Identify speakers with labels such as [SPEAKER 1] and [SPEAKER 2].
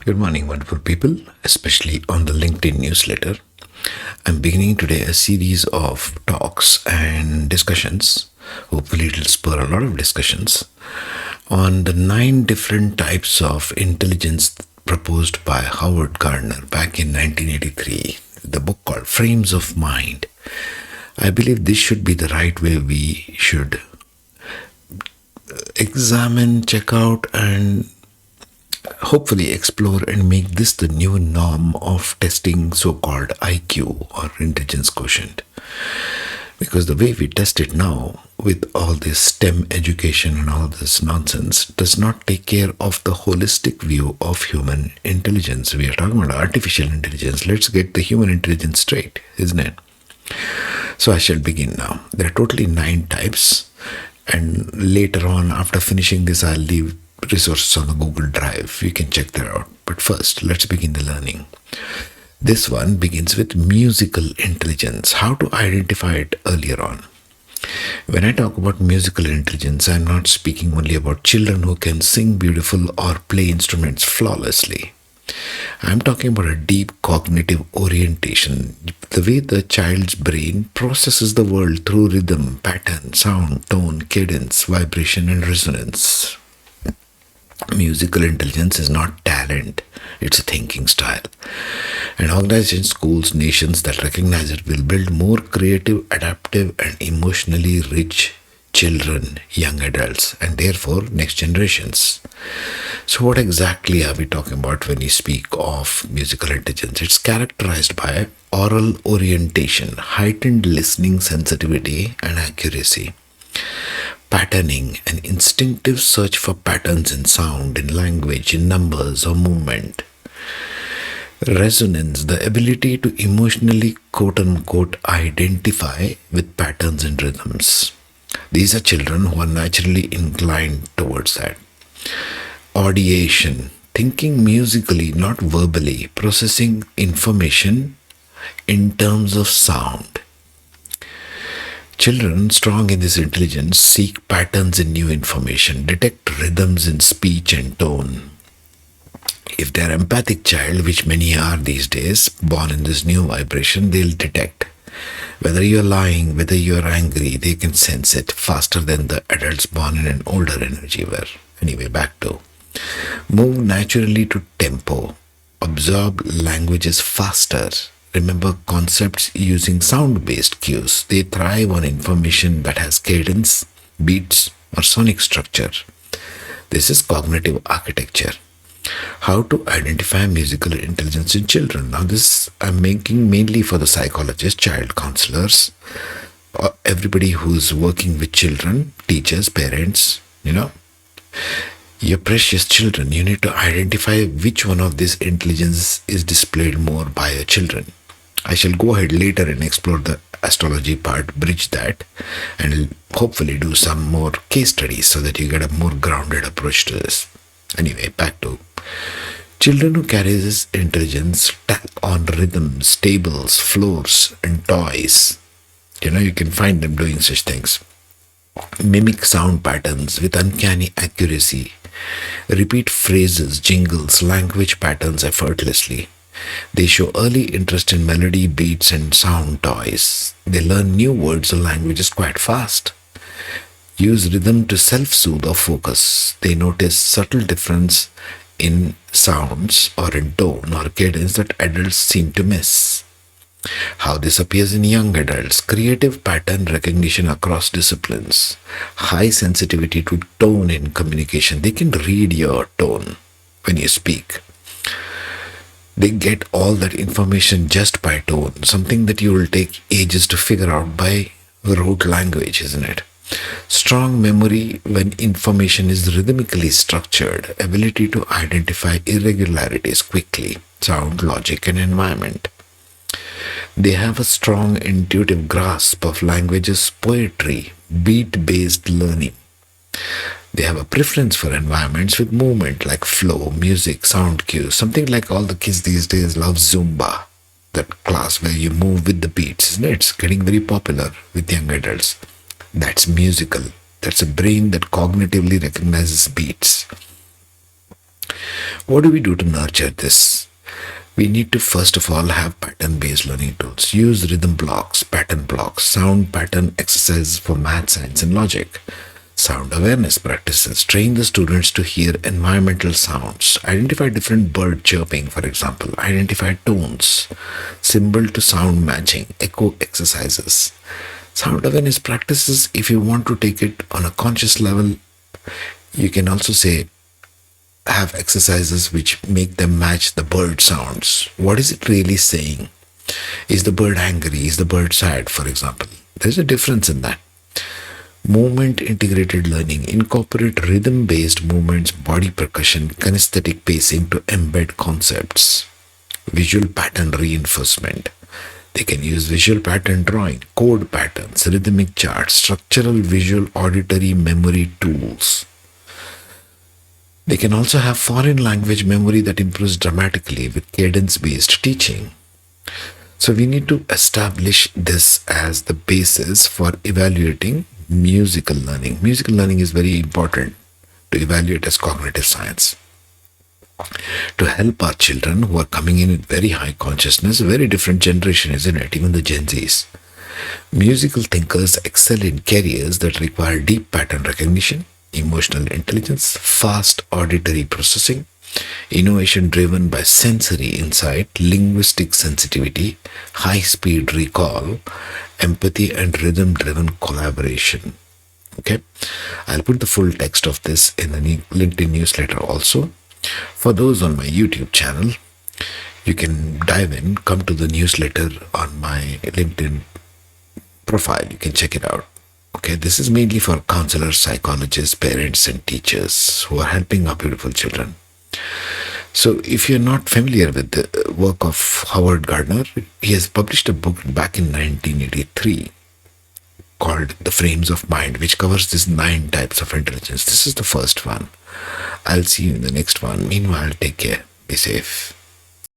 [SPEAKER 1] Good morning, wonderful people, especially on the LinkedIn newsletter. I'm beginning today a series of talks and discussions. Hopefully, it will spur a lot of discussions on the 9 different types of intelligence proposed by Howard Gardner back in 1983, the book called Frames of Mind. I believe this should be the right way we should examine, check out, and hopefully explore and make this the new norm of testing so-called IQ or intelligence quotient. Because the way we test it now with all this STEM education and all this nonsense does not take care of the holistic view of human intelligence. We are talking about artificial intelligence. Let's get the human intelligence straight, isn't it? So I shall begin now. There are totally 9 types, and later on, after finishing this, I'll leave resources on the Google Drive. You can check that out. But first, let's begin the learning. This one begins with musical intelligence. How to identify it earlier on. When I talk about musical intelligence, I'm not speaking only about children who can sing beautiful or play instruments flawlessly. I'm talking about a deep cognitive orientation, the way the child's brain processes the world through rhythm, pattern, sound, tone, cadence, vibration, and resonance. Musical intelligence is not talent, it's a thinking style. And organizations, schools, nations that recognize it will build more creative, adaptive, and emotionally rich children, young adults, and therefore next generations. So, what exactly are we talking about when we speak of musical intelligence? It's characterized by oral orientation, heightened listening sensitivity, and accuracy. Patterning, an instinctive search for patterns in sound, in language, in numbers, or movement. Resonance, the ability to emotionally quote unquote identify with patterns and rhythms. These are children who are naturally inclined towards that. Audiation, thinking musically, not verbally, processing information in terms of sound. Children strong in this intelligence seek patterns in new information, detect rhythms in speech and tone. If they're empathic child, which many are these days, born in this new vibration, they'll detect. Whether you're lying, whether you're angry, they can sense it faster than the adults born in an older energy were. Anyway, back to move naturally to tempo, absorb languages faster, remember concepts using sound-based cues. They thrive on information that has cadence, beats, or sonic structure. This is cognitive architecture. How to identify musical intelligence in children. Now this I'm making mainly for the psychologists, child counselors, or everybody who's working with children, teachers, parents, your precious children. You need to identify which one of these intelligence is displayed more by your children. I shall go ahead later and explore the astrology part, bridge that, and hopefully do some more case studies so that you get a more grounded approach to this. Anyway, back to children who carry this intelligence tap on rhythms, tables, floors, and toys. You can find them doing such things. Mimic sound patterns with uncanny accuracy. Repeat phrases, jingles, language patterns effortlessly. They show early interest in melody, beats, and sound toys. They learn new words or languages quite fast. Use rhythm to self-soothe or focus. They notice subtle difference in sounds or in tone or cadence that adults seem to miss. How this appears in young adults. Creative pattern recognition across disciplines. High sensitivity to tone in communication. They can read your tone when you speak. They get all that information just by tone, something that you will take ages to figure out by rote language, isn't it? Strong memory when information is rhythmically structured, ability to identify irregularities quickly, sound, logic, and environment. They have a strong intuitive grasp of language's poetry, beat-based learning. They have a preference for environments with movement like flow, music, sound cues, something like all the kids these days love Zumba, that class where you move with the beats, isn't it? It's getting very popular with young adults. That's musical. That's a brain that cognitively recognizes beats. What do we do to nurture this? We need to first of all have pattern based learning tools. Use rhythm blocks, pattern blocks, sound pattern exercises for math, science, and logic. Sound awareness practices. Train the students to hear environmental sounds. Identify different bird chirping, for example. Identify tones. Symbol to sound matching. Echo exercises. Sound awareness practices, if you want to take it on a conscious level, you can also say have exercises which make them match the bird sounds. What is it really saying? Is the bird angry? Is the bird sad, for example? There's a difference in that. Movement integrated learning. Incorporate rhythm based movements, body percussion, kinesthetic pacing to embed concepts. Visual pattern reinforcement. They can use visual pattern drawing, code patterns, rhythmic charts, structural visual auditory memory tools. They can also have foreign language memory that improves dramatically with cadence based teaching. So we need to establish this as the basis for evaluating musical learning. Musical learning is very important to evaluate as cognitive science. To help our children who are coming in with very high consciousness, a very different generation, isn't it? Even the Gen Zs. Musical thinkers excel in careers that require deep pattern recognition, emotional intelligence, fast auditory processing, innovation driven by sensory insight, linguistic sensitivity, high speed recall, empathy, and rhythm driven collaboration. Okay, I'll put the full text of this in the LinkedIn newsletter also. For those on my YouTube channel, you can dive in, come to the newsletter on my LinkedIn profile. You can check it out. Okay, this is mainly for counselors, psychologists, parents, and teachers who are helping our beautiful children. So, if you're not familiar with the work of Howard Gardner, he has published a book back in 1983 called The Frames of Mind, which covers these 9 types of intelligence. This is the first one. I'll see you in the next one. Meanwhile, take care. Be safe.